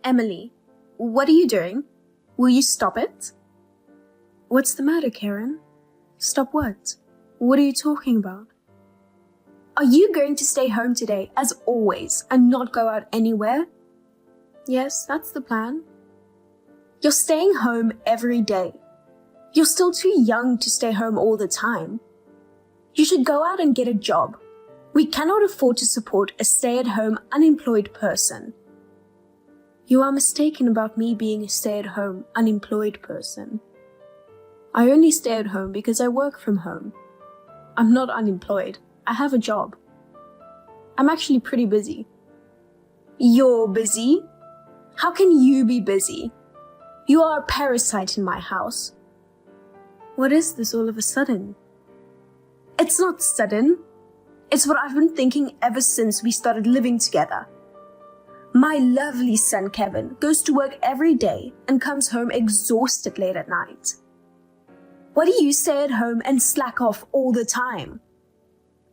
Emily, what are you doing? Will you stop it? What's the matter, Karen? Stop what? What are you talking about? Are you going to stay home today, as always, and not go out anywhere? Yes, that's the plan. You're staying home every day. You're still too young to stay home all the time. You should go out and get a job. We cannot afford to support a stay-at-home unemployed person. You are mistaken about me being a stay-at-home unemployed person. I only stay at home because I work from home. I'm not unemployed. I have a job. I'm actually pretty busy. You're busy? How can you be busy? You are a parasite in my house. What is this all of a sudden? It's not sudden. It's what I've been thinking ever since we started living together. My lovely son Kevin goes to work every day and comes home exhausted late at night. Why do you stay at home and slack off all the time?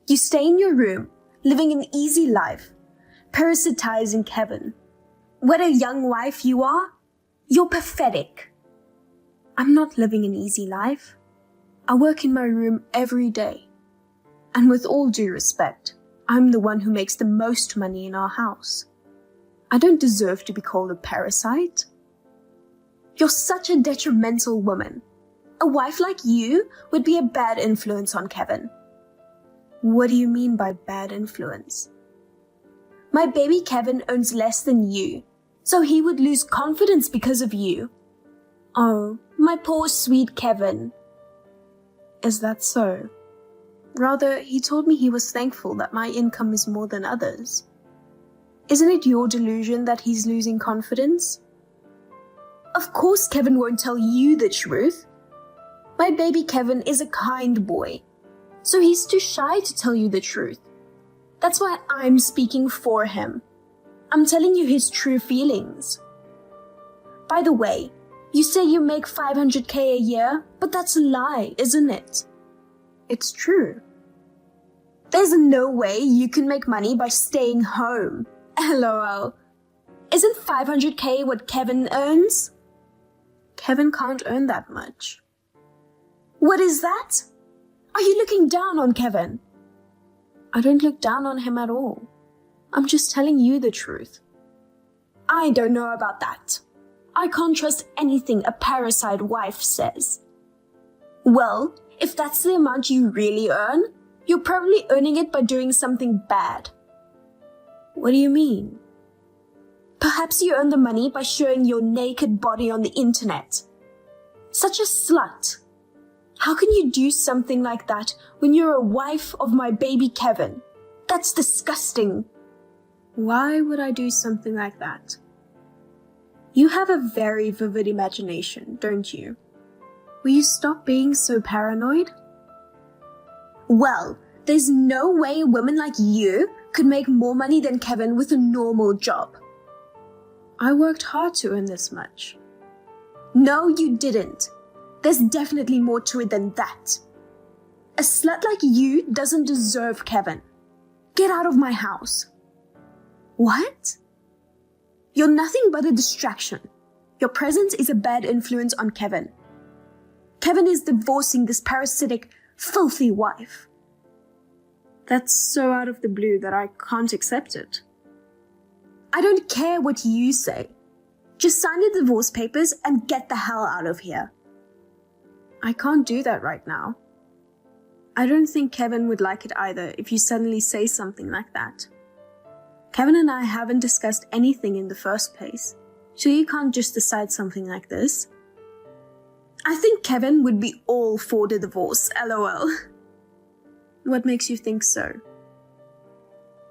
You stay in your room, living an easy life, parasitizing Kevin. What a young wife you are! You're pathetic. I'm not living an easy life. I work in my room every day. And with all due respect, I'm the one who makes the most money in our house. I don't deserve to be called a parasite. You're such a detrimental woman. A wife like you would be a bad influence on Kevin. What do you mean by bad influence? My baby Kevin earns less than you, so he would lose confidence because of you. Oh, my poor sweet Kevin. Is that so? Rather, he told me he was thankful that my income is more than others. Isn't it your delusion that he's losing confidence? Of course Kevin won't tell you the truth. My baby Kevin is a kind boy, so he's too shy to tell you the truth. That's why I'm speaking for him. I'm telling you his true feelings. By the way, you say you make $500K a year, but that's a lie, isn't it? It's true. There's no way you can make money by staying home. LOL. Isn't $500K what Kevin earns? Kevin can't earn that much. What is that? Are you looking down on Kevin? I don't look down on him at all. I'm just telling you the truth. I don't know about that. I can't trust anything a parasite wife says. Well, if that's the amount you really earn, you're probably earning it by doing something bad. What do you mean? Perhaps you earn the money by showing your naked body on the internet. Such a slut. How can you do something like that when you're a wife of my baby Kevin? That's disgusting. Why would I do something like that? You have a very vivid imagination, don't you? Will you stop being so paranoid? Well, there's no way a woman like you could make more money than Kevin with a normal job. I worked hard to earn this much. No, you didn't. There's definitely more to it than that. A slut like you doesn't deserve Kevin. Get out of my house. What? You're nothing but a distraction. Your presence is a bad influence on Kevin. Kevin is divorcing this parasitic, filthy wife. That's so out of the blue that I can't accept it. I don't care what you say. Just sign the divorce papers and get the hell out of here. I can't do that right now. I don't think Kevin would like it either if you suddenly say something like that. Kevin and I haven't discussed anything in the first place, so you can't just decide something like this. I think Kevin would be all for the divorce, LOL. What makes you think so?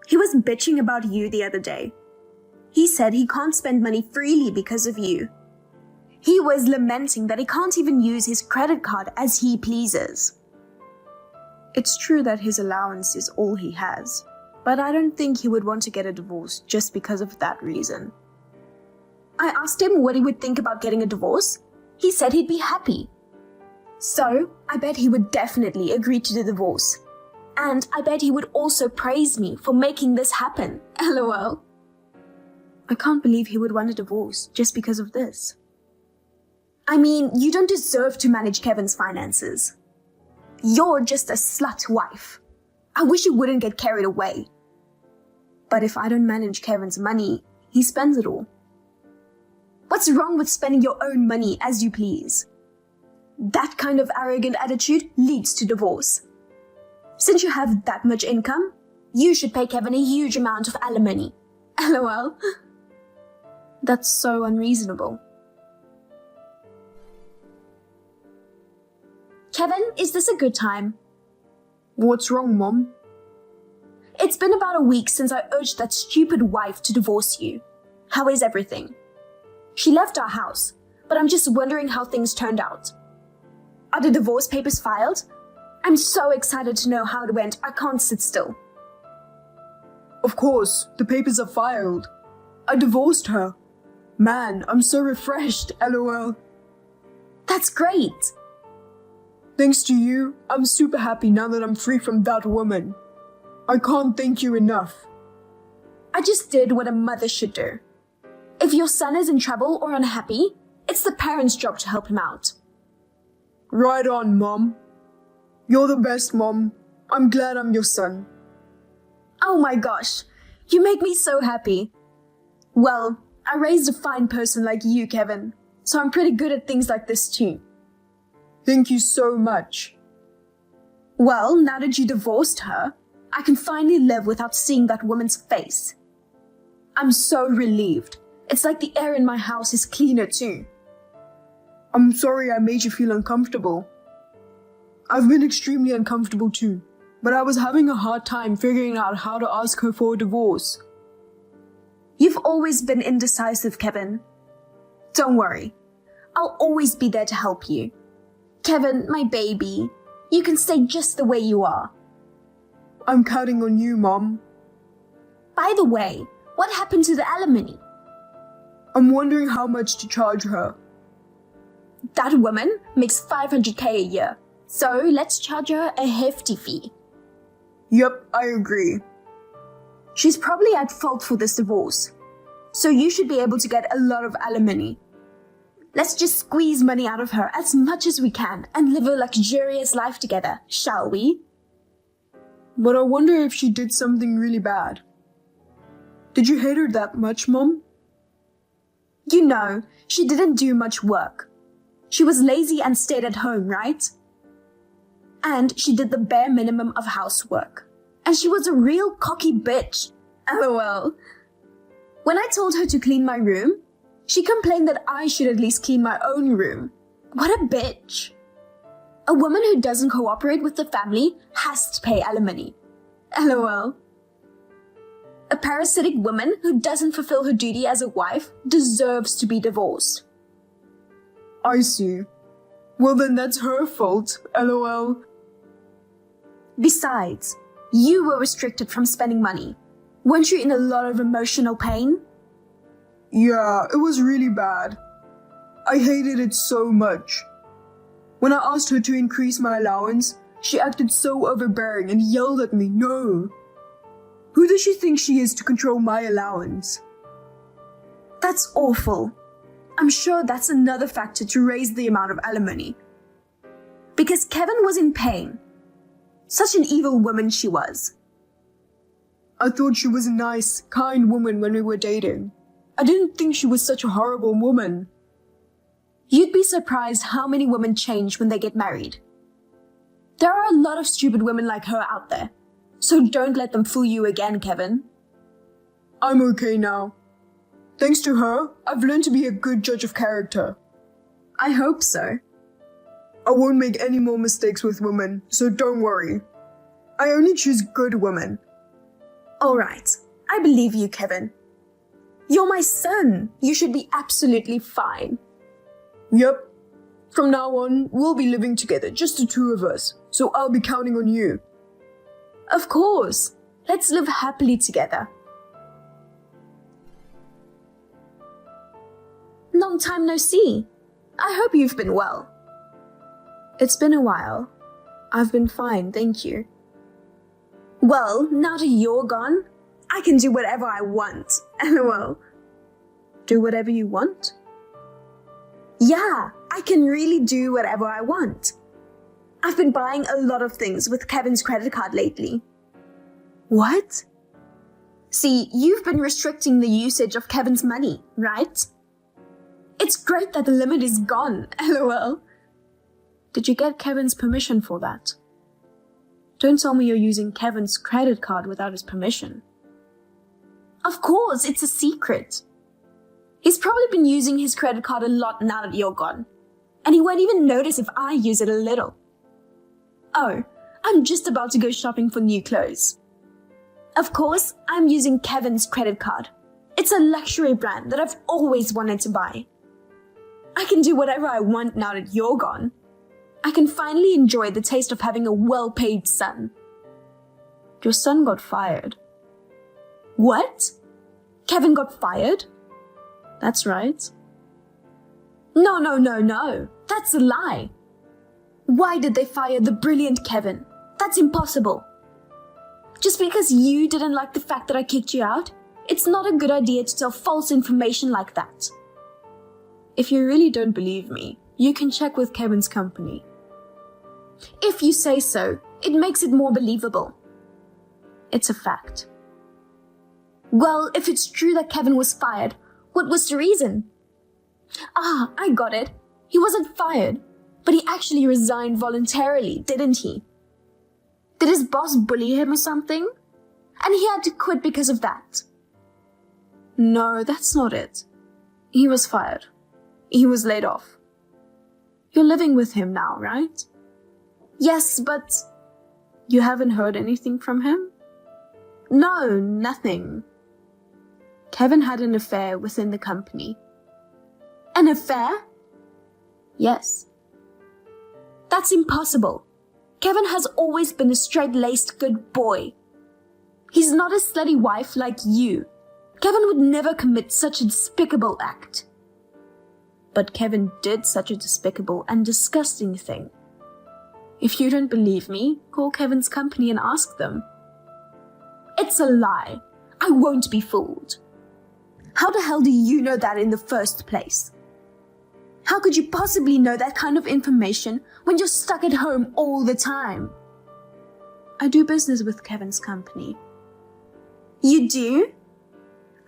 He was bitching about you the other day. He said he can't spend money freely because of you. He was lamenting that he can't even use his credit card as he pleases. It's true that his allowance is all he has, but I don't think he would want to get a divorce just because of that reason. I asked him what he would think about getting a divorce. He said he'd be happy. So, I bet he would definitely agree to the divorce. And I bet he would also praise me for making this happen, LOL. I can't believe he would want a divorce just because of this. I mean, you don't deserve to manage Kevin's finances. You're just a slut wife. I wish you wouldn't get carried away. But if I don't manage Kevin's money, he spends it all. What's wrong with spending your own money as you please? That kind of arrogant attitude leads to divorce. Since you have that much income, you should pay Kevin a huge amount of alimony. LOL. That's so unreasonable. Kevin, is this a good time? What's wrong, Mom? It's been about a week since I urged that stupid wife to divorce you. How is everything? She left our house, but I'm just wondering how things turned out. Are the divorce papers filed? I'm so excited to know how it went, I can't sit still. Of course, the papers are filed. I divorced her. Man, I'm so refreshed, LOL. That's great. Thanks to you, I'm super happy now that I'm free from that woman. I can't thank you enough. I just did what a mother should do. If your son is in trouble or unhappy, it's the parent's job to help him out. Right on, Mom. You're the best, Mom. I'm glad I'm your son. Oh my gosh, you make me so happy. Well, I raised a fine person like you, Kevin, so I'm pretty good at things like this too. Thank you so much. Well, now that you divorced her, I can finally live without seeing that woman's face. I'm so relieved. It's like the air in my house is cleaner too. I'm sorry I made you feel uncomfortable. I've been extremely uncomfortable too, but I was having a hard time figuring out how to ask her for a divorce. You've always been indecisive, Kevin. Don't worry. I'll always be there to help you. Kevin, my baby, you can stay just the way you are. I'm counting on you, Mom. By the way, what happened to the alimony? I'm wondering how much to charge her. That woman makes $500K a year, so let's charge her a hefty fee. Yep, I agree. She's probably at fault for this divorce, so you should be able to get a lot of alimony. Let's just squeeze money out of her as much as we can and live a luxurious life together, shall we? But I wonder if she did something really bad. Did you hate her that much, Mom? You know, she didn't do much work. She was lazy and stayed at home, right? And she did the bare minimum of housework. And she was a real cocky bitch. LOL. When I told her to clean my room, she complained that I should at least clean my own room. What a bitch. A woman who doesn't cooperate with the family has to pay alimony. LOL. A parasitic woman who doesn't fulfill her duty as a wife deserves to be divorced. I see. Well then that's her fault, LOL. Besides, you were restricted from spending money. Weren't you in a lot of emotional pain? Yeah, it was really bad. I hated it so much. When I asked her to increase my allowance, she acted so overbearing and yelled at me, no. Who does she think she is to control my allowance? That's awful. I'm sure that's another factor to raise the amount of alimony. Because Kevin was in pain. Such an evil woman she was. I thought she was a nice, kind woman when we were dating. I didn't think she was such a horrible woman. You'd be surprised how many women change when they get married. There are a lot of stupid women like her out there. So don't let them fool you again, Kevin. I'm okay now. Thanks to her, I've learned to be a good judge of character. I hope so. I won't make any more mistakes with women, so don't worry. I only choose good women. All right, I believe you, Kevin. You're my son. You should be absolutely fine. Yep. From now on, we'll be living together, just the two of us, so I'll be counting on you. Of course. Let's live happily together. Long time no see. I hope you've been well. It's been a while. I've been fine, thank you. Well, now that you're gone, I can do whatever I want. LOL. Do whatever you want? Yeah, I can really do whatever I want. I've been buying a lot of things with Kevin's credit card lately. What? See, you've been restricting the usage of Kevin's money, right? It's great that the limit is gone, lol. Did you get Kevin's permission for that? Don't tell me you're using Kevin's credit card without his permission. Of course, it's a secret. He's probably been using his credit card a lot now that you're gone. And he won't even notice if I use it a little. Oh, I'm just about to go shopping for new clothes. Of course, I'm using Kevin's credit card. It's a luxury brand that I've always wanted to buy. I can do whatever I want now that you're gone. I can finally enjoy the taste of having a well-paid son. Your son got fired. What? Kevin got fired? That's right. No. That's a lie. Why did they fire the brilliant Kevin? That's impossible. Just because you didn't like the fact that I kicked you out, it's not a good idea to tell false information like that. If you really don't believe me, you can check with Kevin's company. If you say so, it makes it more believable. It's a fact. Well, if it's true that Kevin was fired, what was the reason? Ah, I got it. He wasn't fired, but he actually resigned voluntarily, didn't he? Did his boss bully him or something? And he had to quit because of that? No, that's not it. He was fired. He was laid off. You're living with him now, right? Yes, but you haven't heard anything from him? No, nothing. Kevin had an affair within the company. An affair? Yes. That's impossible. Kevin has always been a straight-laced good boy. He's not a slutty wife like you. Kevin would never commit such a despicable act. But Kevin did such a despicable and disgusting thing. If you don't believe me, call Kevin's company and ask them. It's a lie. I won't be fooled. How the hell do you know that in the first place? How could you possibly know that kind of information when you're stuck at home all the time? I do business with Kevin's company. You do?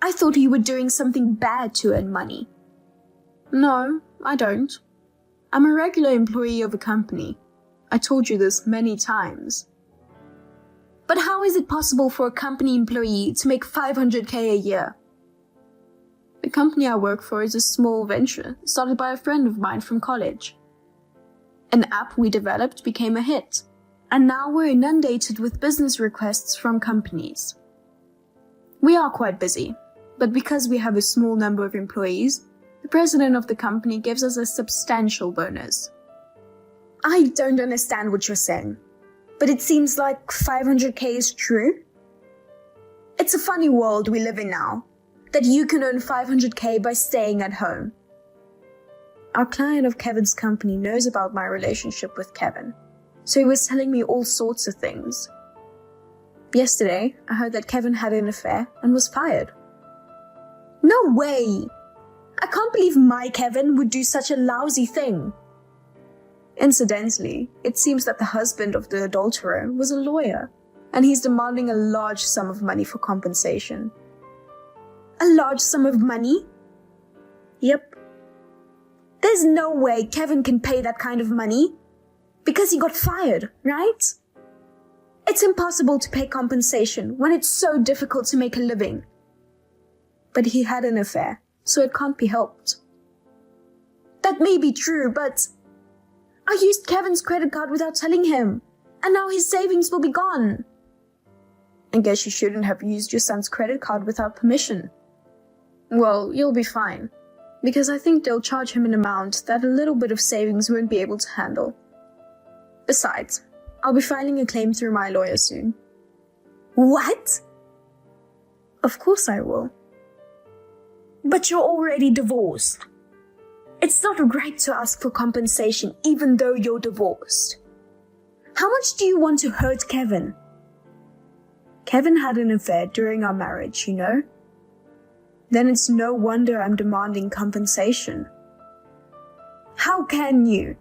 I thought you were doing something bad to earn money. No, I don't. I'm a regular employee of a company. I told you this many times. But how is it possible for a company employee to make $500K a year? The company I work for is a small venture started by a friend of mine from college. An app we developed became a hit, and now we're inundated with business requests from companies. We are quite busy, but because we have a small number of employees, the president of the company gives us a substantial bonus. I don't understand what you're saying, but it seems like 500K is true. It's a funny world we live in now, that you can earn 500K by staying at home. Our client of Kevin's company knows about my relationship with Kevin, so he was telling me all sorts of things. Yesterday, I heard that Kevin had an affair and was fired. No way! I can't believe my Kevin would do such a lousy thing. Incidentally, it seems that the husband of the adulterer was a lawyer, and he's demanding a large sum of money for compensation. A large sum of money? Yep. There's no way Kevin can pay that kind of money, because he got fired, right? It's impossible to pay compensation when it's so difficult to make a living. But he had an affair, so it can't be helped. That may be true, but I used Kevin's credit card without telling him, and now his savings will be gone. I guess you shouldn't have used your son's credit card without permission. Well, you'll be fine, because I think they'll charge him an amount that a little bit of savings won't be able to handle. Besides, I'll be filing a claim through my lawyer soon. What? Of course I will. But you're already divorced. It's not right to ask for compensation even though you're divorced. How much do you want to hurt Kevin? Kevin had an affair during our marriage, you know? Then it's no wonder I'm demanding compensation. How can you?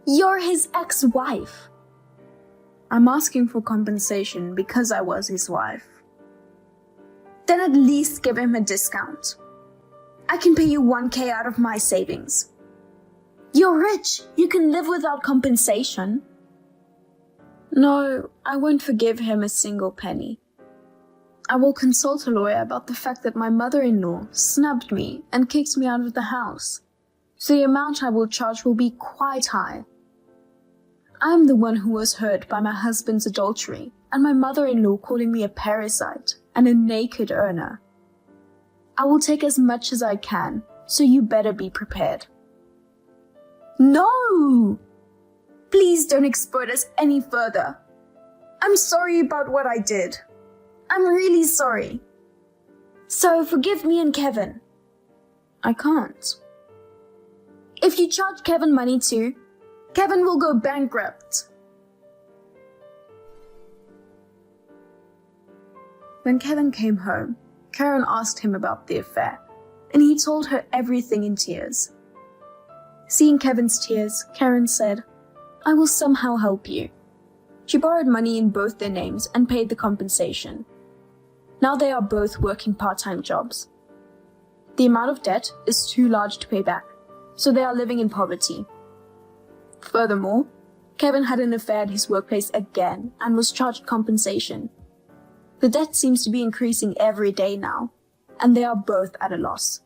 You're his ex-wife. I'm asking for compensation because I was his wife. Then at least give him a discount. I can pay you 1K out of my savings. You're rich. You can live without compensation. No, I won't forgive him a single penny. I will consult a lawyer about the fact that my mother-in-law snubbed me and kicked me out of the house. So the amount I will charge will be quite high. I'm the one who was hurt by my husband's adultery and my mother-in-law calling me a parasite and a naked earner. I will take as much as I can, so you better be prepared. No! Please don't exploit us any further. I'm sorry about what I did. I'm really sorry. So forgive me and Kevin. I can't. If you charge Kevin money too, Kevin will go bankrupt. When Kevin came home, Karen asked him about the affair, and he told her everything in tears. Seeing Kevin's tears, Karen said, "I will somehow help you." She borrowed money in both their names and paid the compensation. Now they are both working part-time jobs. The amount of debt is too large to pay back, so they are living in poverty. Furthermore, Kevin had an affair at his workplace again and was charged compensation. The debt seems to be increasing every day now, and they are both at a loss.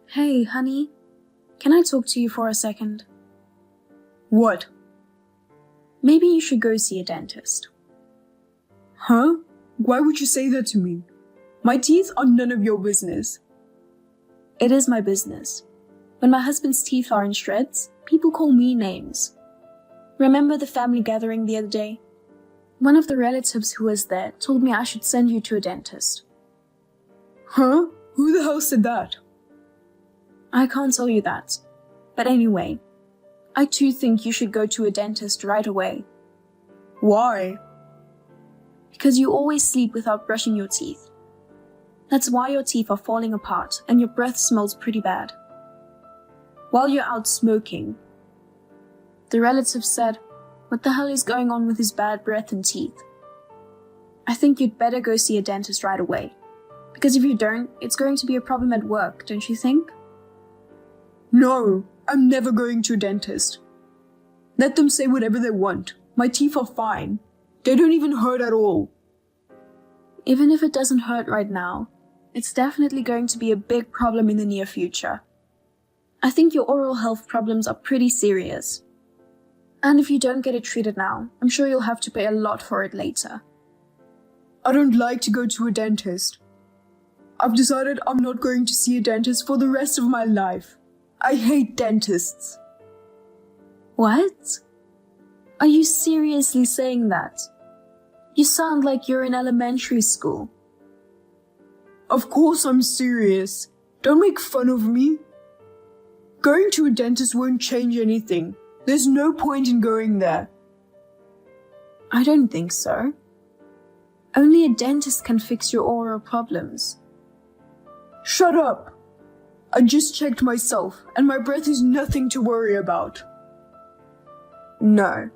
Hey, honey, can I talk to you for a second? What? Maybe you should go see a dentist. Huh? Why would you say that to me? My teeth are none of your business. It is my business. When my husband's teeth are in shreds, people call me names. Remember the family gathering the other day? One of the relatives who was there told me I should send you to a dentist. Huh? Who the hell said that? I can't tell you that. But anyway, I too think you should go to a dentist right away. Why? Because you always sleep without brushing your teeth. That's why your teeth are falling apart and your breath smells pretty bad. While you're out smoking, the relative said, "What the hell is going on with his bad breath and teeth?" I think you'd better go see a dentist right away. Because if you don't, it's going to be a problem at work, don't you think? No, I'm never going to a dentist. Let them say whatever they want. My teeth are fine. They don't even hurt at all. Even if it doesn't hurt right now, it's definitely going to be a big problem in the near future. I think your oral health problems are pretty serious. And if you don't get it treated now, I'm sure you'll have to pay a lot for it later. I don't like to go to a dentist. I've decided I'm not going to see a dentist for the rest of my life. I hate dentists. What? Are you seriously saying that? You sound like you're in elementary school. Of course I'm serious. Don't make fun of me. Going to a dentist won't change anything. There's no point in going there. I don't think so. Only a dentist can fix your oral problems. Shut up. I just checked myself and my breath is nothing to worry about. No.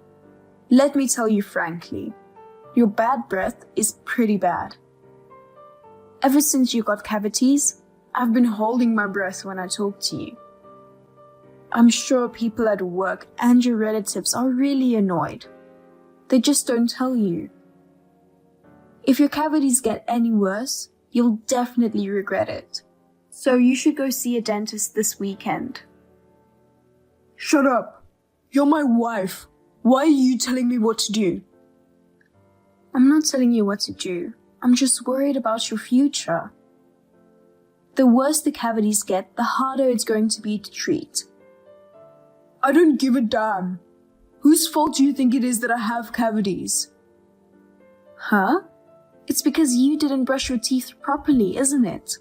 Let me tell you frankly, your bad breath is pretty bad. Ever since you got cavities, I've been holding my breath when I talk to you. I'm sure people at work and your relatives are really annoyed. They just don't tell you. If your cavities get any worse, you'll definitely regret it. So you should go see a dentist this weekend. Shut up. You're my wife. Why are you telling me what to do? I'm not telling you what to do. I'm just worried about your future. The worse the cavities get, the harder it's going to be to treat. I don't give a damn. Whose fault do you think it is that I have cavities? Huh? It's because you didn't brush your teeth properly, isn't it?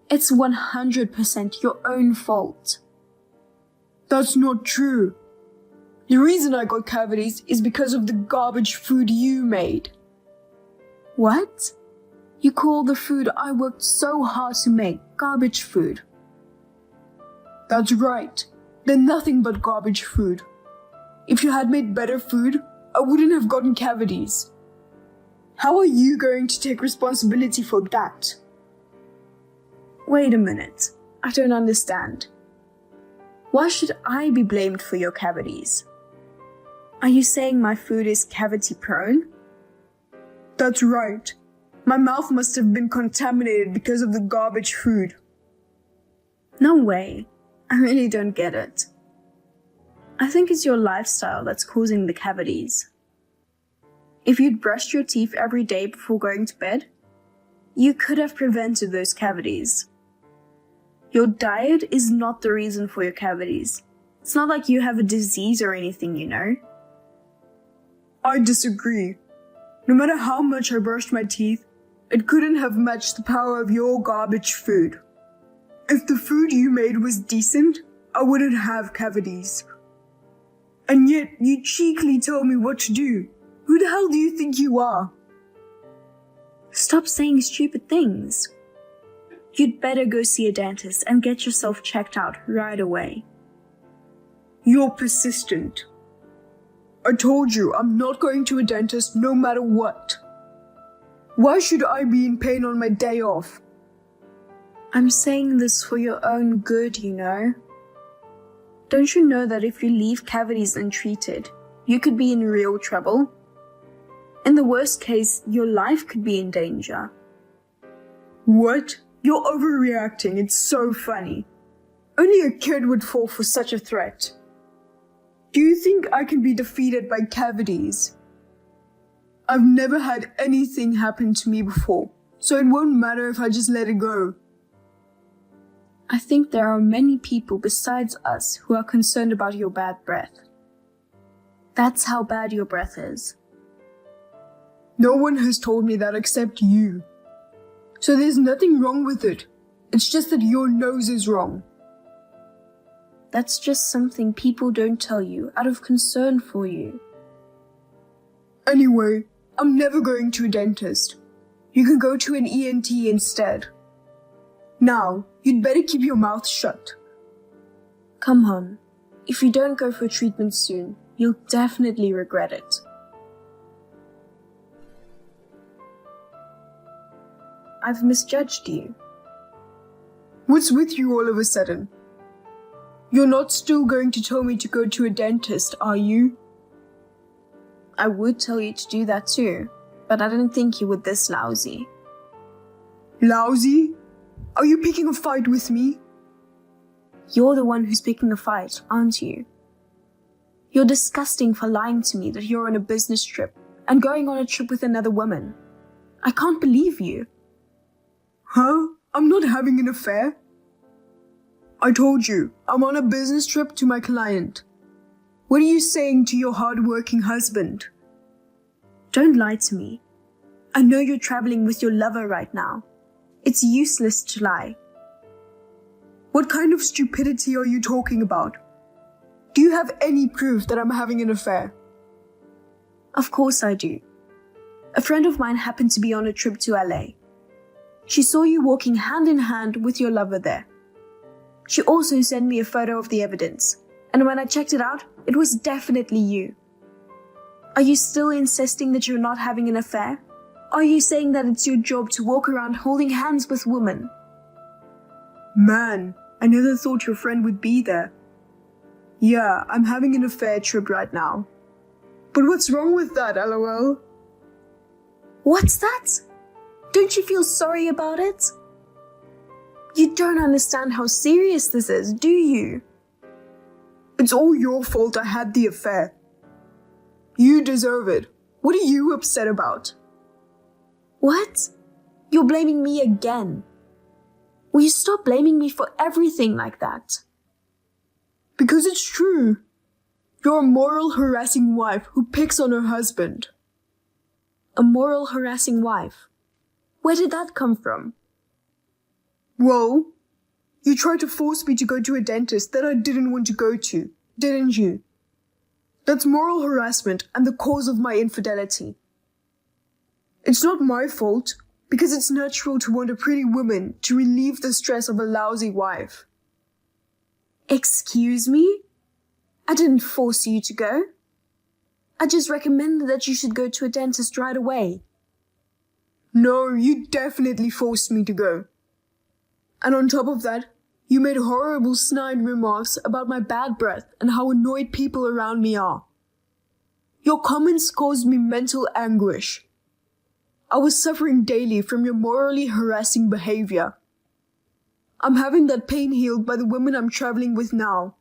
It's 100% your own fault. That's not true. The reason I got cavities is because of the garbage food you made. What? You call the food I worked so hard to make garbage food? That's right. They're nothing but garbage food. If you had made better food, I wouldn't have gotten cavities. How are you going to take responsibility for that? Wait a minute. I don't understand. Why should I be blamed for your cavities? Are you saying my food is cavity prone? That's right. My mouth must have been contaminated because of the garbage food. No way. I really don't get it. I think it's your lifestyle that's causing the cavities. If you'd brushed your teeth every day before going to bed, you could have prevented those cavities. Your diet is not the reason for your cavities. It's not like you have a disease or anything, you know. I disagree. No matter how much I brushed my teeth, it couldn't have matched the power of your garbage food. If the food you made was decent, I wouldn't have cavities. And yet you cheekily tell me what to do. Who the hell do you think you are? Stop saying stupid things. You'd better go see a dentist and get yourself checked out right away. You're persistent. I told you I'm not going to a dentist no matter what. Why should I be in pain on my day off? I'm saying this for your own good, you know. Don't you know that if you leave cavities untreated, you could be in real trouble? In the worst case, your life could be in danger. What? You're overreacting. It's so funny. Only a kid would fall for such a threat. Do you think I can be defeated by cavities? I've never had anything happen to me before, so it won't matter if I just let it go. I think there are many people besides us who are concerned about your bad breath. That's how bad your breath is. No one has told me that except you. So there's nothing wrong with it. It's just that your nose is wrong. That's just something people don't tell you out of concern for you. Anyway, I'm never going to a dentist. You can go to an ENT instead. Now, you'd better keep your mouth shut. Come on. If you don't go for treatment soon, you'll definitely regret it. I've misjudged you. What's with you all of a sudden? You're not still going to tell me to go to a dentist, are you? I would tell you to do that too, but I didn't think you were this lousy. Lousy? Are you picking a fight with me? You're the one who's picking a fight, aren't you? You're disgusting for lying to me that you're on a business trip and going on a trip with another woman. I can't believe you. Huh? I'm not having an affair. I told you, I'm on a business trip to my client. What are you saying to your hard-working husband? Don't lie to me. I know you're traveling with your lover right now. It's useless to lie. What kind of stupidity are you talking about? Do you have any proof that I'm having an affair? Of course I do. A friend of mine happened to be on a trip to LA. She saw you walking hand in hand with your lover there. She also sent me a photo of the evidence, and when I checked it out, it was definitely you. Are you still insisting that you're not having an affair? Are you saying that it's your job to walk around holding hands with women? Man, I never thought your friend would be there. Yeah, I'm having an affair trip right now. But what's wrong with that, LOL? What's that? Don't you feel sorry about it? You don't understand how serious this is, do you? It's all your fault I had the affair. You deserve it. What are you upset about? What? You're blaming me again. Will you stop blaming me for everything like that? Because it's true. You're a moral harassing wife who picks on her husband. A moral harassing wife? Where did that come from? Well, you tried to force me to go to a dentist that I didn't want to go to, didn't you? That's moral harassment and the cause of my infidelity. It's not my fault, because it's natural to want a pretty woman to relieve the stress of a lousy wife. Excuse me? I didn't force you to go. I just recommended that you should go to a dentist right away. No, you definitely forced me to go. And on top of that, you made horrible snide remarks about my bad breath and how annoyed people around me are. Your comments caused me mental anguish. I was suffering daily from your morally harassing behavior. I'm having that pain healed by the women I'm traveling with now.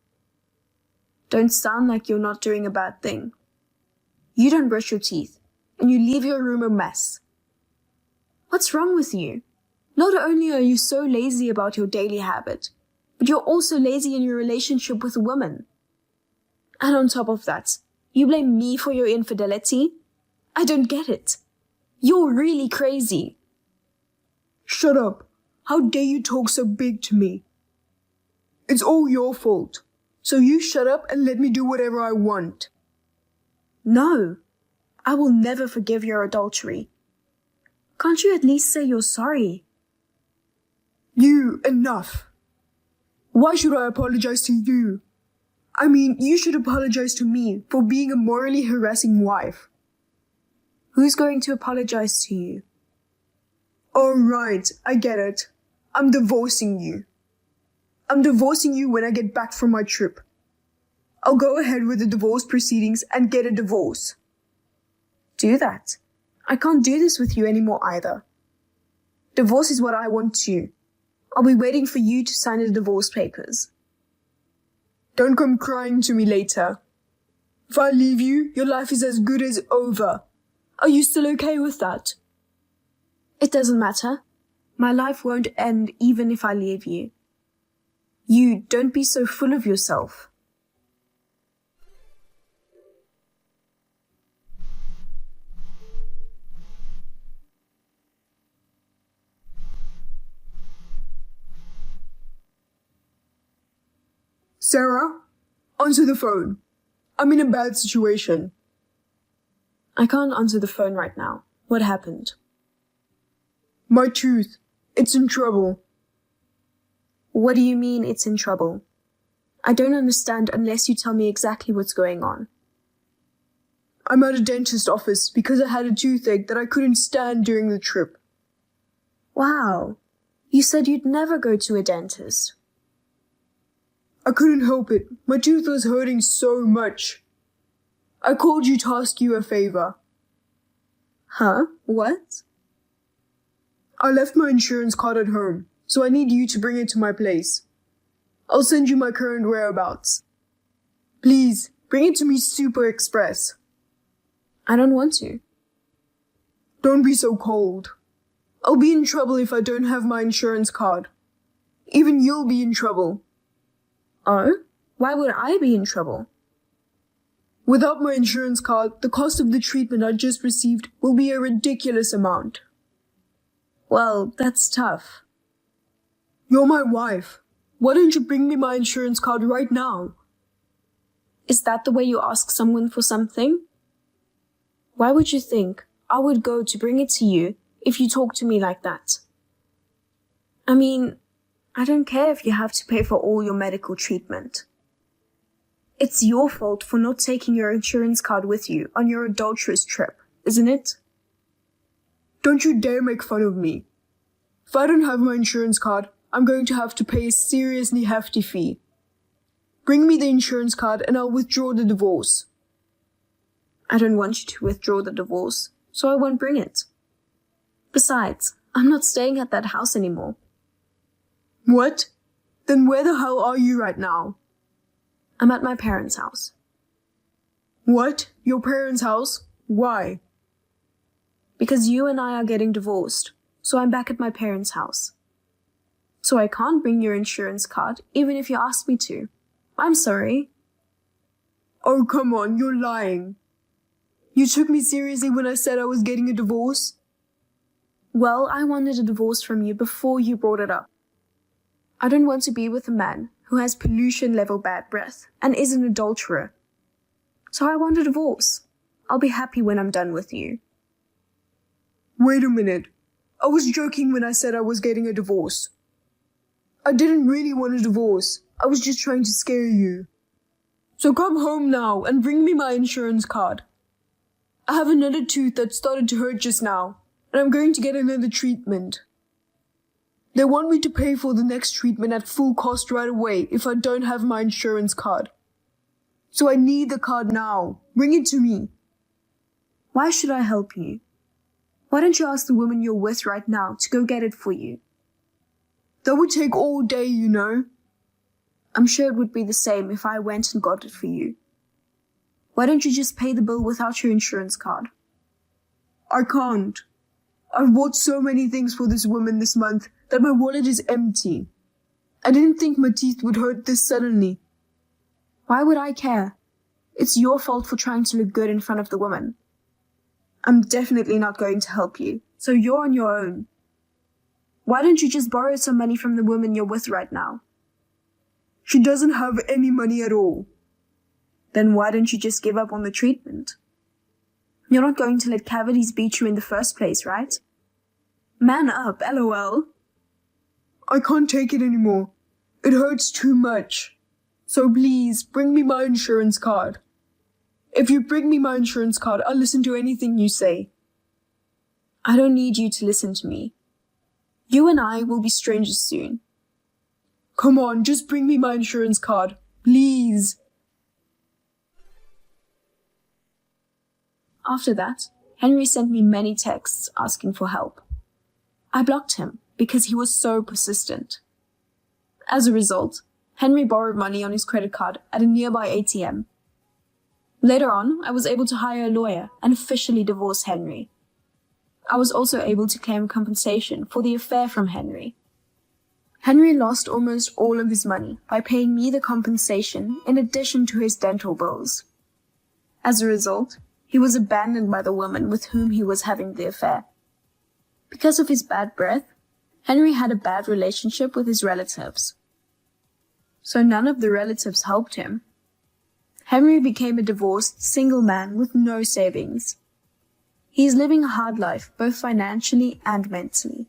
Don't sound like you're not doing a bad thing. You don't brush your teeth, and you leave your room a mess. What's wrong with you? Not only are you so lazy about your daily habit, but you're also lazy in your relationship with a woman. And on top of that, you blame me for your infidelity? I don't get it. You're really crazy. Shut up. How dare you talk so big to me? It's all your fault. So you shut up and let me do whatever I want. No, I will never forgive your adultery. Can't you at least say you're sorry? Enough. Why should I apologize to you? I mean, you should apologize to me for being a morally harassing wife. Who's going to apologize to you? Oh, right, I get it. I'm divorcing you. I'm divorcing you when I get back from my trip. I'll go ahead with the divorce proceedings and get a divorce. Do that. I can't do this with you anymore either. Divorce is what I want too. I'll be waiting for you to sign the divorce papers. Don't come crying to me later. If I leave you, your life is as good as over. Are you still okay with that? It doesn't matter. My life won't end even if I leave you. You don't be so full of yourself. Sarah, answer the phone. I'm in a bad situation. I can't answer the phone right now. What happened? My tooth. It's in trouble. What do you mean it's in trouble? I don't understand unless you tell me exactly what's going on. I'm at a dentist's office because I had a toothache that I couldn't stand during the trip. Wow. You said you'd never go to a dentist. I couldn't help it. My tooth was hurting so much. I called you to ask you a favor. Huh? What? I left my insurance card at home, so I need you to bring it to my place. I'll send you my current whereabouts. Please, bring it to me super express. I don't want to. Don't be so cold. I'll be in trouble if I don't have my insurance card. Even you'll be in trouble. Oh? Why would I be in trouble? Without my insurance card, the cost of the treatment I just received will be a ridiculous amount. Well, that's tough. You're my wife. Why don't you bring me my insurance card right now? Is that the way you ask someone for something? Why would you think I would go to bring it to you if you talk to me like that? I mean, I don't care if you have to pay for all your medical treatment. It's your fault for not taking your insurance card with you on your adulterous trip, isn't it? Don't you dare make fun of me. If I don't have my insurance card, I'm going to have to pay a seriously hefty fee. Bring me the insurance card and I'll withdraw the divorce. I don't want you to withdraw the divorce, so I won't bring it. Besides, I'm not staying at that house anymore. What? Then where the hell are you right now? I'm at my parents' house. What? Your parents' house? Why? Because you and I are getting divorced, so I'm back at my parents' house. So I can't bring your insurance card, even if you ask me to. I'm sorry. Oh, come on, you're lying. You took me seriously when I said I was getting a divorce? Well, I wanted a divorce from you before you brought it up. I don't want to be with a man who has pollution-level bad breath and is an adulterer. So I want a divorce. I'll be happy when I'm done with you. Wait a minute. I was joking when I said I was getting a divorce. I didn't really want a divorce. I was just trying to scare you. So come home now and bring me my insurance card. I have another tooth that started to hurt just now, and I'm going to get another treatment. They want me to pay for the next treatment at full cost right away if I don't have my insurance card. So I need the card now. Bring it to me. Why should I help you? Why don't you ask the woman you're with right now to go get it for you? That would take all day, you know. I'm sure it would be the same if I went and got it for you. Why don't you just pay the bill without your insurance card? I can't. I've bought so many things for this woman this month that my wallet is empty. I didn't think my teeth would hurt this suddenly. Why would I care? It's your fault for trying to look good in front of the woman. I'm definitely not going to help you, so you're on your own. Why don't you just borrow some money from the woman you're with right now? She doesn't have any money at all. Then why don't you just give up on the treatment? You're not going to let cavities beat you in the first place, right? Man up, LOL. I can't take it anymore. It hurts too much. So please, bring me my insurance card. If you bring me my insurance card, I'll listen to anything you say. I don't need you to listen to me. You and I will be strangers soon. Come on, just bring me my insurance card. Please. After that, Henry sent me many texts asking for help. I blocked him because he was so persistent. As a result, Henry borrowed money on his credit card at a nearby ATM. Later on, I was able to hire a lawyer and officially divorce Henry. I was also able to claim compensation for the affair from Henry. Henry lost almost all of his money by paying me the compensation in addition to his dental bills. As a result, he was abandoned by the woman with whom he was having the affair. Because of his bad breath, Henry had a bad relationship with his relatives. So none of the relatives helped him. Henry became a divorced, single man with no savings. He is living a hard life, both financially and mentally.